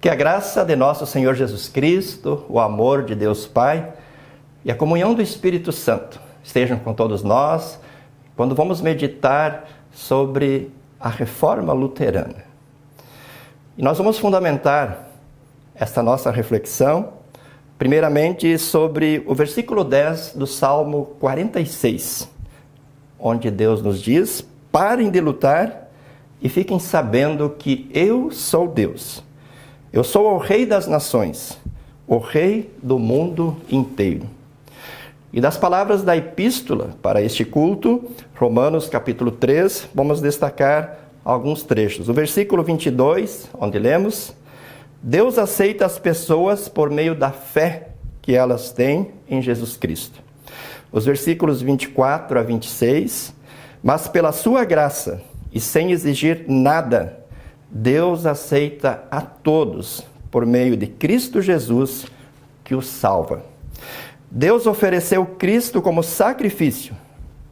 Que a graça de nosso Senhor Jesus Cristo, o amor de Deus Pai e a comunhão do Espírito Santo estejam com todos nós quando vamos meditar sobre a Reforma Luterana. E nós vamos fundamentar esta nossa reflexão, primeiramente sobre o versículo 10 do Salmo 46, onde Deus nos diz: parem de lutar e fiquem sabendo que eu sou Deus. Eu sou o Rei das nações, o Rei do mundo inteiro. E das palavras da epístola para este culto, Romanos capítulo 3, vamos destacar alguns trechos. O versículo 22, onde lemos: Deus aceita as pessoas por meio da fé que elas têm em Jesus Cristo. Os versículos 24 a 26, mas pela sua graça e sem exigir nada, Deus aceita a todos por meio de Cristo Jesus que os salva. Deus ofereceu Cristo como sacrifício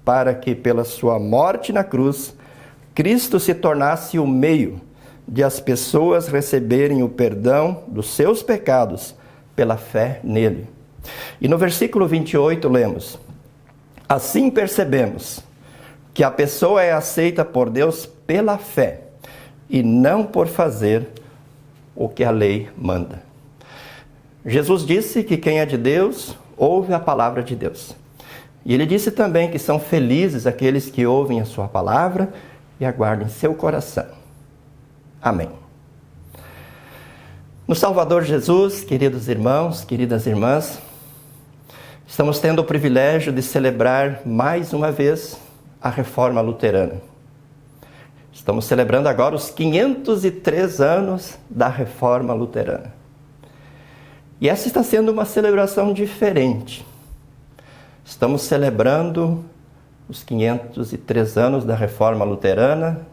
para que pela sua morte na cruz, Cristo se tornasse o meio de as pessoas receberem o perdão dos seus pecados pela fé nele. E no versículo 28 lemos: assim percebemos que a pessoa é aceita por Deus pela fé e não por fazer o que a lei manda. Jesus disse que quem é de Deus ouve a palavra de Deus. E ele disse também que são felizes aqueles que ouvem a sua palavra e aguardam em seu coração. Amém. No Salvador Jesus, queridos irmãos, queridas irmãs, estamos tendo o privilégio de celebrar mais uma vez a Reforma Luterana. Estamos celebrando agora os 503 anos da Reforma Luterana. E essa está sendo uma celebração diferente. Estamos celebrando os 503 anos da Reforma Luterana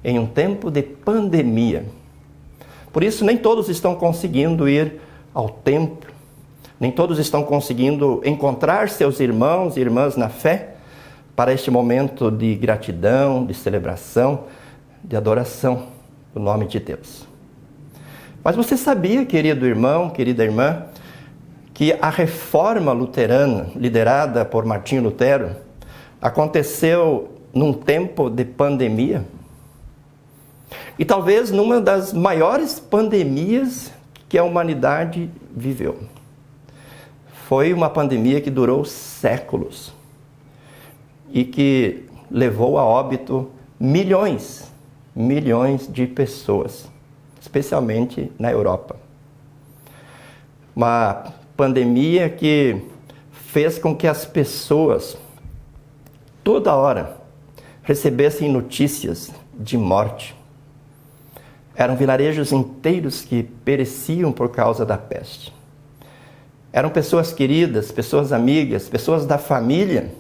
em um tempo de pandemia. Por isso, nem todos estão conseguindo ir ao templo, nem todos estão conseguindo encontrar seus irmãos e irmãs na fé para este momento de gratidão, de celebração, de adoração do nome de Deus. Mas você sabia, querido irmão, querida irmã, que a Reforma Luterana, liderada por Martinho Lutero, aconteceu num tempo de pandemia? E talvez numa das maiores pandemias que a humanidade viveu. Foi uma pandemia que durou séculos e que levou a óbito milhões de pessoas, especialmente na Europa. Uma pandemia que fez com que as pessoas, toda hora, recebessem notícias de morte. Eram vilarejos inteiros que pereciam por causa da peste. Eram pessoas queridas, pessoas amigas, pessoas da família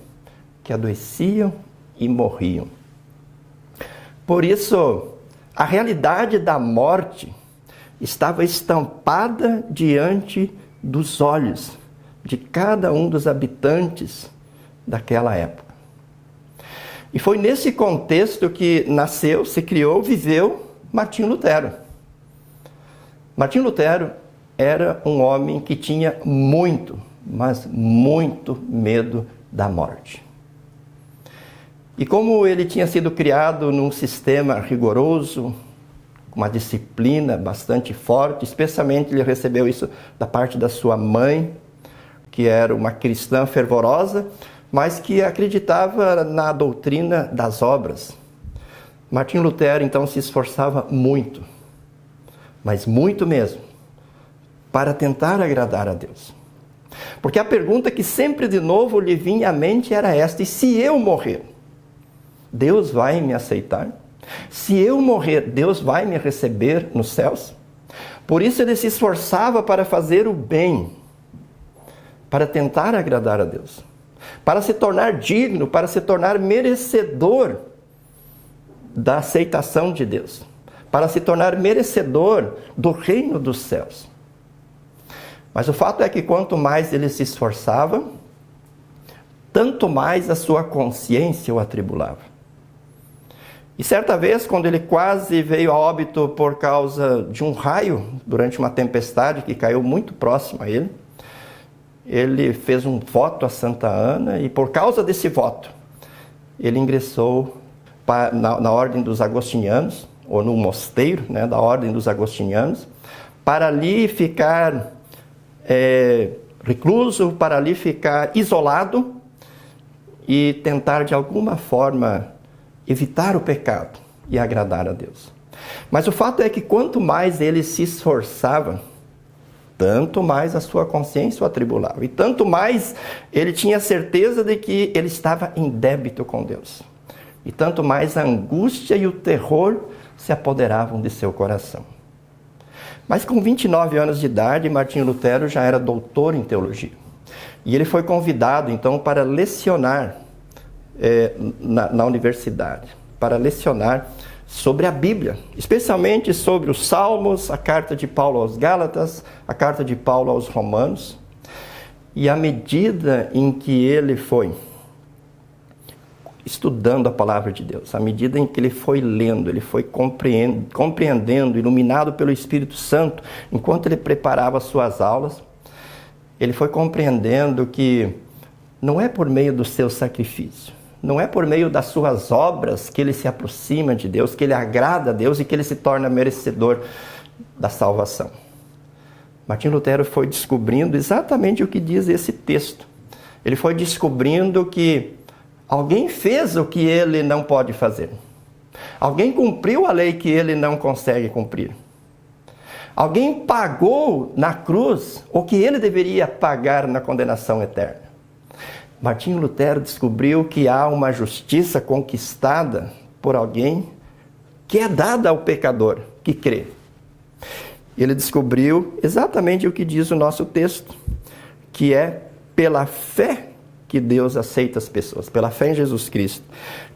que adoeciam e morriam. Por isso, a realidade da morte estava estampada diante dos olhos de cada um dos habitantes daquela época. E foi nesse contexto que nasceu, se criou, viveu Martinho Lutero. Martinho Lutero era um homem que tinha muito, mas muito medo da morte. E como ele tinha sido criado num sistema rigoroso, com uma disciplina bastante forte, especialmente ele recebeu isso da parte da sua mãe, que era uma cristã fervorosa, mas que acreditava na doutrina das obras. Martinho Lutero, então, se esforçava muito, mas muito mesmo, para tentar agradar a Deus. Porque a pergunta que sempre de novo lhe vinha à mente era esta: e se eu morrer, Deus vai me aceitar? Se eu morrer, Deus vai me receber nos céus? Por isso ele se esforçava para fazer o bem, para tentar agradar a Deus, para se tornar digno, para se tornar merecedor da aceitação de Deus, para se tornar merecedor do reino dos céus. Mas o fato é que quanto mais ele se esforçava, tanto mais a sua consciência o atribulava. E certa vez, quando ele quase veio a óbito por causa de um raio, durante uma tempestade que caiu muito próximo a ele, ele fez um voto a Santa Ana e por causa desse voto, ele ingressou na Ordem dos Agostinianos, ou no mosteiro, né, da Ordem dos Agostinianos, para ali ficar recluso, para ali ficar isolado e tentar de alguma forma evitar o pecado e agradar a Deus. Mas o fato é que quanto mais ele se esforçava, tanto mais a sua consciência o atribulava. E tanto mais ele tinha certeza de que ele estava em débito com Deus. E tanto mais a angústia e o terror se apoderavam de seu coração. Mas com 29 anos de idade, Martinho Lutero já era doutor em teologia. E ele foi convidado, então, para lecionar na universidade, para lecionar sobre a Bíblia, especialmente sobre os Salmos, a carta de Paulo aos Gálatas, a carta de Paulo aos Romanos. E à medida em que ele foi estudando a palavra de Deus, à medida em que ele foi lendo, ele foi compreendendo, iluminado pelo Espírito Santo, enquanto ele preparava as suas aulas, ele foi compreendendo que não é por meio do seu sacrifício, não é por meio das suas obras que ele se aproxima de Deus, que ele agrada a Deus e que ele se torna merecedor da salvação. Martinho Lutero foi descobrindo exatamente o que diz esse texto. Ele foi descobrindo que alguém fez o que ele não pode fazer. Alguém cumpriu a lei que ele não consegue cumprir. Alguém pagou na cruz o que ele deveria pagar na condenação eterna. Martinho Lutero descobriu que há uma justiça conquistada por alguém que é dada ao pecador que crê. Ele descobriu exatamente o que diz o nosso texto, que é pela fé que Deus aceita as pessoas, pela fé em Jesus Cristo.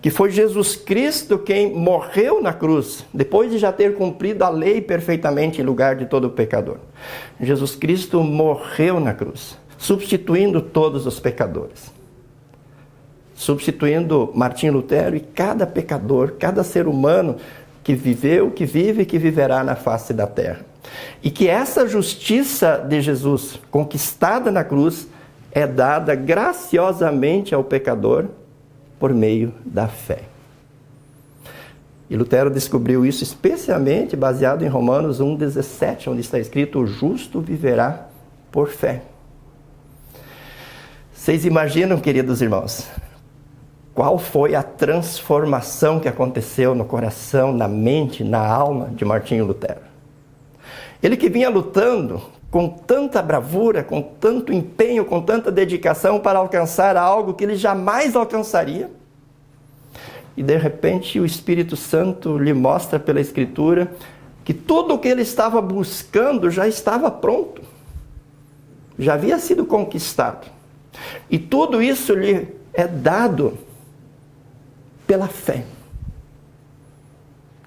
Que foi Jesus Cristo quem morreu na cruz, depois de já ter cumprido a lei perfeitamente em lugar de todo pecador. Jesus Cristo morreu na cruz, substituindo todos os pecadores. Substituindo Martinho Lutero e cada pecador, cada ser humano que viveu, que vive e que viverá na face da terra. E que essa justiça de Jesus, conquistada na cruz, é dada graciosamente ao pecador por meio da fé. E Lutero descobriu isso especialmente baseado em Romanos 1,17, onde está escrito: o justo viverá por fé. Vocês imaginam, queridos irmãos, qual foi a transformação que aconteceu no coração, na mente, na alma de Martinho Lutero? Ele que vinha lutando com tanta bravura, com tanto empenho, com tanta dedicação para alcançar algo que ele jamais alcançaria. E de repente o Espírito Santo lhe mostra pela Escritura que tudo o que ele estava buscando já estava pronto. Já havia sido conquistado. E tudo isso lhe é dado pela fé.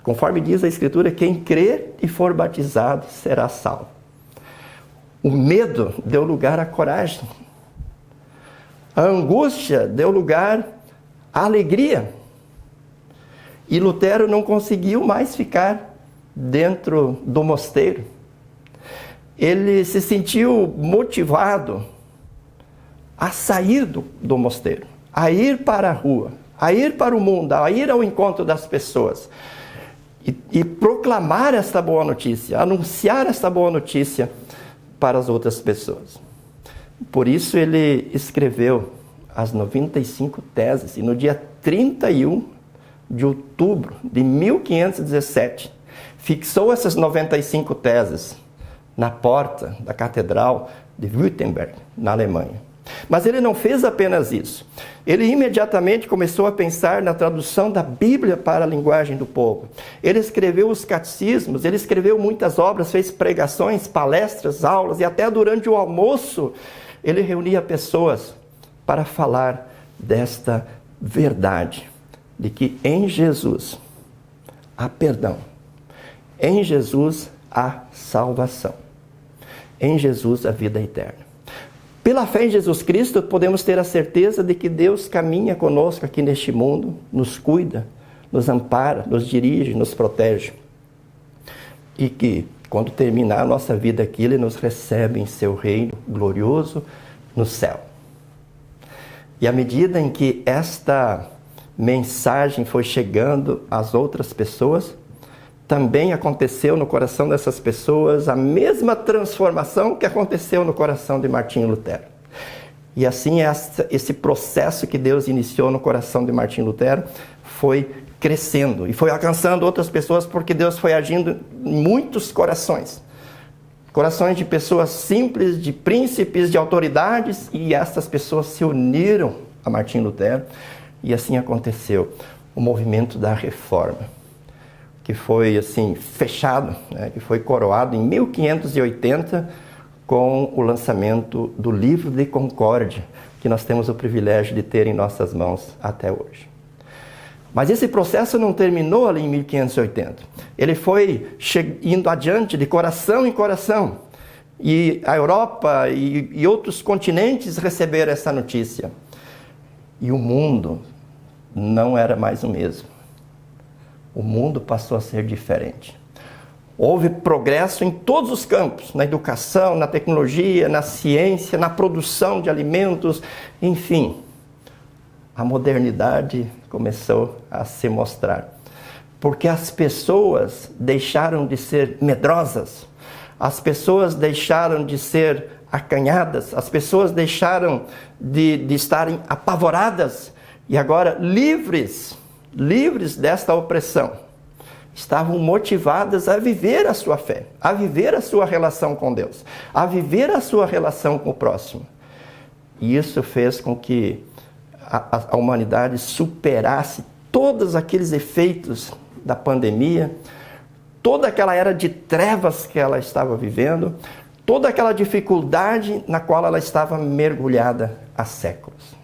Conforme diz a Escritura, quem crer e for batizado será salvo. O medo deu lugar à coragem. A angústia deu lugar à alegria. E Lutero não conseguiu mais ficar dentro do mosteiro. Ele se sentiu motivado a sair do mosteiro, a ir para a rua, a ir para o mundo, a ir ao encontro das pessoas e proclamar esta boa notícia, anunciar esta boa notícia para as outras pessoas. Por isso ele escreveu as 95 teses e no dia 31 de outubro de 1517 fixou essas 95 teses na porta da Catedral de Wittenberg, na Alemanha. Mas ele não fez apenas isso. Ele imediatamente começou a pensar na tradução da Bíblia para a linguagem do povo. Ele escreveu os catecismos, ele escreveu muitas obras, fez pregações, palestras, aulas, e até durante o almoço ele reunia pessoas para falar desta verdade, de que em Jesus há perdão, em Jesus há salvação, em Jesus a vida eterna. Pela fé em Jesus Cristo, podemos ter a certeza de que Deus caminha conosco aqui neste mundo, nos cuida, nos ampara, nos dirige, nos protege. E que, quando terminar a nossa vida aqui, Ele nos recebe em seu reino glorioso no céu. E à medida em que esta mensagem foi chegando às outras pessoas, também aconteceu no coração dessas pessoas a mesma transformação que aconteceu no coração de Martinho Lutero. E assim esse processo que Deus iniciou no coração de Martinho Lutero foi crescendo e foi alcançando outras pessoas, porque Deus foi agindo em muitos corações. Corações de pessoas simples, de príncipes, de autoridades, e essas pessoas se uniram a Martinho Lutero, e assim aconteceu o movimento da Reforma, que foi assim fechado, né, que foi coroado em 1580 com o lançamento do Livro de Concórdia, que nós temos o privilégio de ter em nossas mãos até hoje. Mas esse processo não terminou ali em 1580. Ele foi indo adiante de coração em coração. E a Europa e outros continentes receberam essa notícia. E o mundo não era mais o mesmo. O mundo passou a ser diferente. Houve progresso em todos os campos, na educação, na tecnologia, na ciência, na produção de alimentos, enfim. A modernidade começou a se mostrar. Porque as pessoas deixaram de ser medrosas, as pessoas deixaram de ser acanhadas, as pessoas deixaram de estarem apavoradas e agora livres desta opressão, estavam motivadas a viver a sua fé, a viver a sua relação com Deus, a viver a sua relação com o próximo. E isso fez com que a humanidade superasse todos aqueles efeitos da pandemia, toda aquela era de trevas que ela estava vivendo, toda aquela dificuldade na qual ela estava mergulhada há séculos.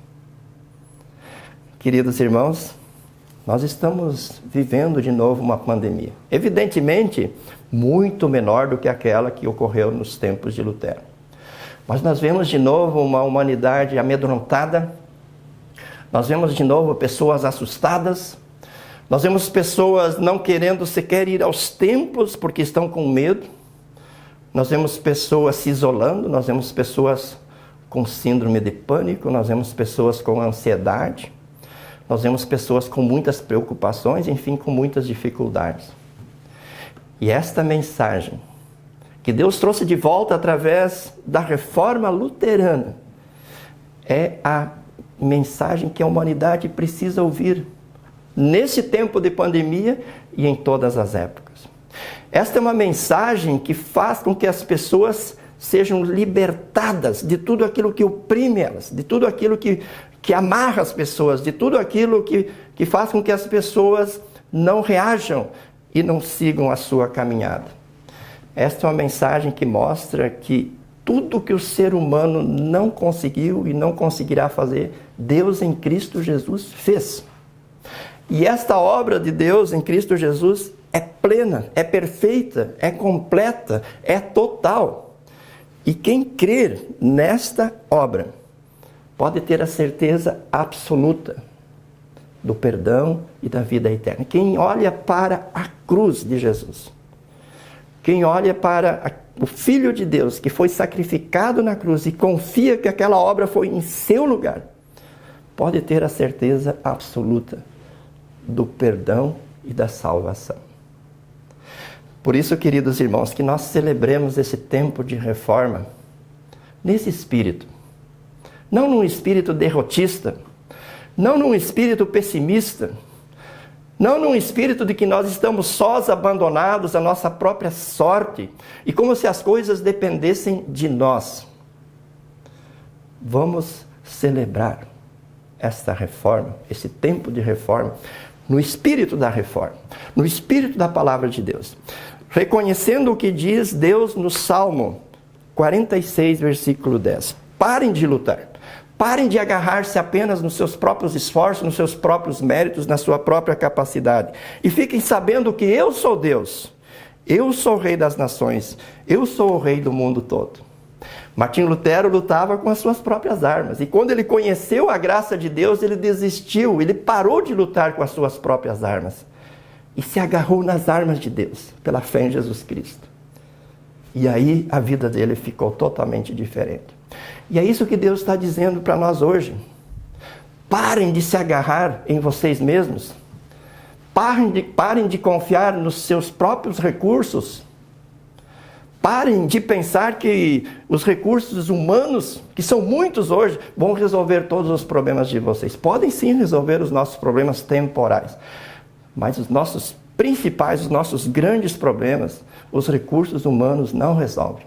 Queridos irmãos, nós estamos vivendo de novo uma pandemia. Evidentemente, muito menor do que aquela que ocorreu nos tempos de Lutero. Mas nós vemos de novo uma humanidade amedrontada, nós vemos de novo pessoas assustadas, nós vemos pessoas não querendo sequer ir aos templos porque estão com medo, nós vemos pessoas se isolando, nós vemos pessoas com síndrome de pânico, nós vemos pessoas com ansiedade, nós vemos pessoas com muitas preocupações, enfim, com muitas dificuldades. E esta mensagem que Deus trouxe de volta através da Reforma Luterana é a mensagem que a humanidade precisa ouvir nesse tempo de pandemia e em todas as épocas. Esta é uma mensagem que faz com que as pessoas sejam libertadas de tudo aquilo que oprime elas, de tudo aquilo que amarra as pessoas, de tudo aquilo que faz com que as pessoas não reajam e não sigam a sua caminhada. Esta é uma mensagem que mostra que tudo que o ser humano não conseguiu e não conseguirá fazer, Deus em Cristo Jesus fez. E esta obra de Deus em Cristo Jesus é plena, é perfeita, é completa, é total. E quem crer nesta obra pode ter a certeza absoluta do perdão e da vida eterna. Quem olha para a cruz de Jesus, quem olha para o Filho de Deus que foi sacrificado na cruz e confia que aquela obra foi em seu lugar, pode ter a certeza absoluta do perdão e da salvação. Por isso, queridos irmãos, que nós celebremos esse tempo de reforma nesse espírito. Não num espírito derrotista, não num espírito pessimista, não num espírito de que nós estamos sós, abandonados à nossa própria sorte e como se as coisas dependessem de nós. Vamos celebrar esta reforma, esse tempo de reforma, no espírito da reforma, no espírito da palavra de Deus. Reconhecendo o que diz Deus no Salmo 46, versículo 10. Parem de lutar. Parem de agarrar-se apenas nos seus próprios esforços, nos seus próprios méritos, na sua própria capacidade. E fiquem sabendo que eu sou Deus. Eu sou o Rei das nações. Eu sou o Rei do mundo todo. Martinho Lutero lutava com as suas próprias armas. E quando ele conheceu a graça de Deus, ele desistiu, ele parou de lutar com as suas próprias armas. E se agarrou nas armas de Deus, pela fé em Jesus Cristo. E aí a vida dele ficou totalmente diferente. E é isso que Deus está dizendo para nós hoje. Parem de se agarrar em vocês mesmos. Parem de confiar nos seus próprios recursos. Parem de pensar que os recursos humanos, que são muitos hoje, vão resolver todos os problemas de vocês. Podem sim resolver os nossos problemas temporais. Mas os nossos principais, os nossos grandes problemas, os recursos humanos não resolvem.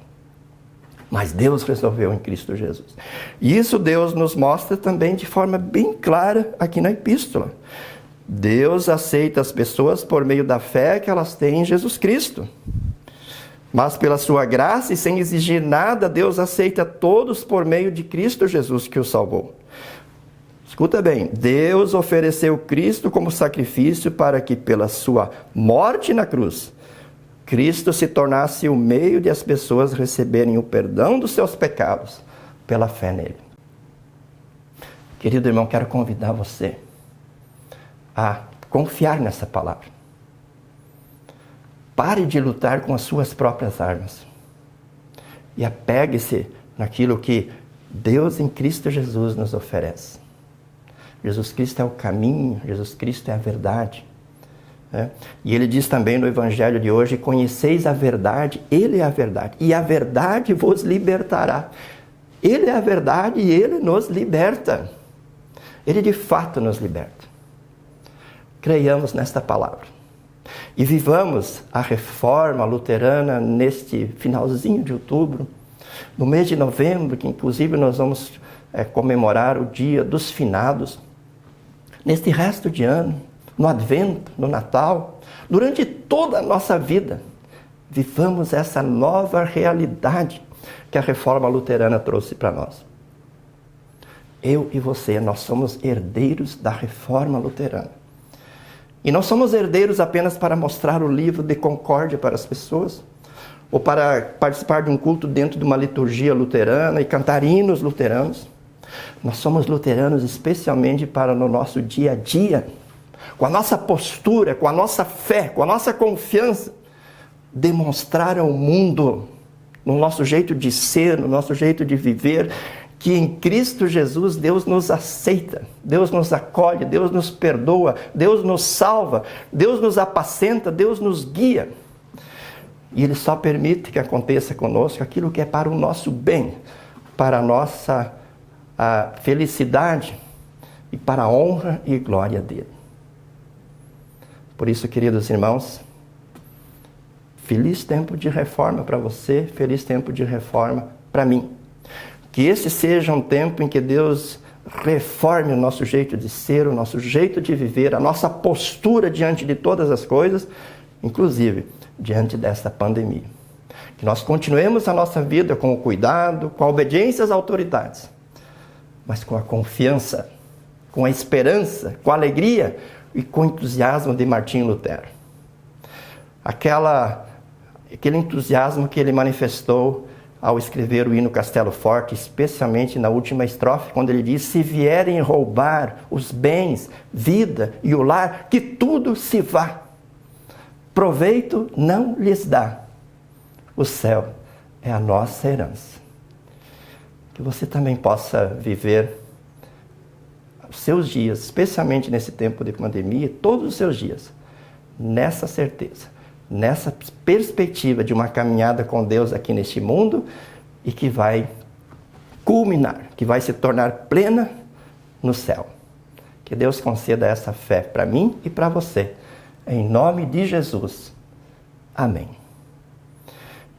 Mas Deus resolveu em Cristo Jesus. E isso Deus nos mostra também de forma bem clara aqui na epístola. Deus aceita as pessoas por meio da fé que elas têm em Jesus Cristo. Mas pela sua graça e sem exigir nada, Deus aceita todos por meio de Cristo Jesus que os salvou. Escuta bem, Deus ofereceu Cristo como sacrifício para que pela sua morte na cruz, Cristo se tornasse o meio de as pessoas receberem o perdão dos seus pecados pela fé nele. Querido irmão, quero convidar você a confiar nessa palavra. Pare de lutar com as suas próprias armas e apegue-se naquilo que Deus em Cristo Jesus nos oferece. Jesus Cristo é o caminho, Jesus Cristo é a verdade. E ele diz também no Evangelho de hoje: conheceis a verdade, ele é a verdade, e a verdade vos libertará. Ele é a verdade e ele nos liberta. Ele de fato nos liberta. Creiamos nesta palavra e vivamos a reforma luterana neste finalzinho de outubro, no mês de novembro, que inclusive nós vamos comemorar o dia dos finados. Neste resto de ano, no Advento, no Natal, durante toda a nossa vida, vivamos essa nova realidade que a reforma luterana trouxe para nós. Eu e você, nós somos herdeiros da reforma luterana. E não somos herdeiros apenas para mostrar o livro de concórdia para as pessoas, ou para participar de um culto dentro de uma liturgia luterana e cantar hinos luteranos. Nós somos luteranos especialmente para no nosso dia a dia, com a nossa postura, com a nossa fé, com a nossa confiança, demonstrar ao mundo, no nosso jeito de ser, no nosso jeito de viver, que em Cristo Jesus Deus nos aceita, Deus nos acolhe, Deus nos perdoa, Deus nos salva, Deus nos apacenta, Deus nos guia. E Ele só permite que aconteça conosco aquilo que é para o nosso bem, para a nossa felicidade e para a honra e glória dEle. Por isso, queridos irmãos, feliz tempo de reforma para você, feliz tempo de reforma para mim. Que esse seja um tempo em que Deus reforme o nosso jeito de ser, o nosso jeito de viver, a nossa postura diante de todas as coisas, inclusive diante desta pandemia. Que nós continuemos a nossa vida com o cuidado, com a obediência às autoridades, mas com a confiança, com a esperança, com a alegria e com o entusiasmo de Martinho Lutero. Aquele entusiasmo que ele manifestou ao escrever o hino Castelo Forte, especialmente na última estrofe, quando ele diz: se vierem roubar os bens, vida e o lar, que tudo se vá. Proveito não lhes dá. O céu é a nossa herança. Que você também possa viver os seus dias, especialmente nesse tempo de pandemia, todos os seus dias, nessa certeza, nessa perspectiva de uma caminhada com Deus aqui neste mundo e que vai culminar, que vai se tornar plena no céu. Que Deus conceda essa fé para mim e para você. Em nome de Jesus. Amém.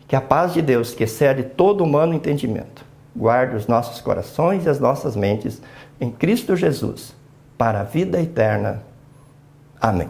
Que a paz de Deus, que excede todo humano entendimento, guarde os nossos corações e as nossas mentes em Cristo Jesus, para a vida eterna. Amém.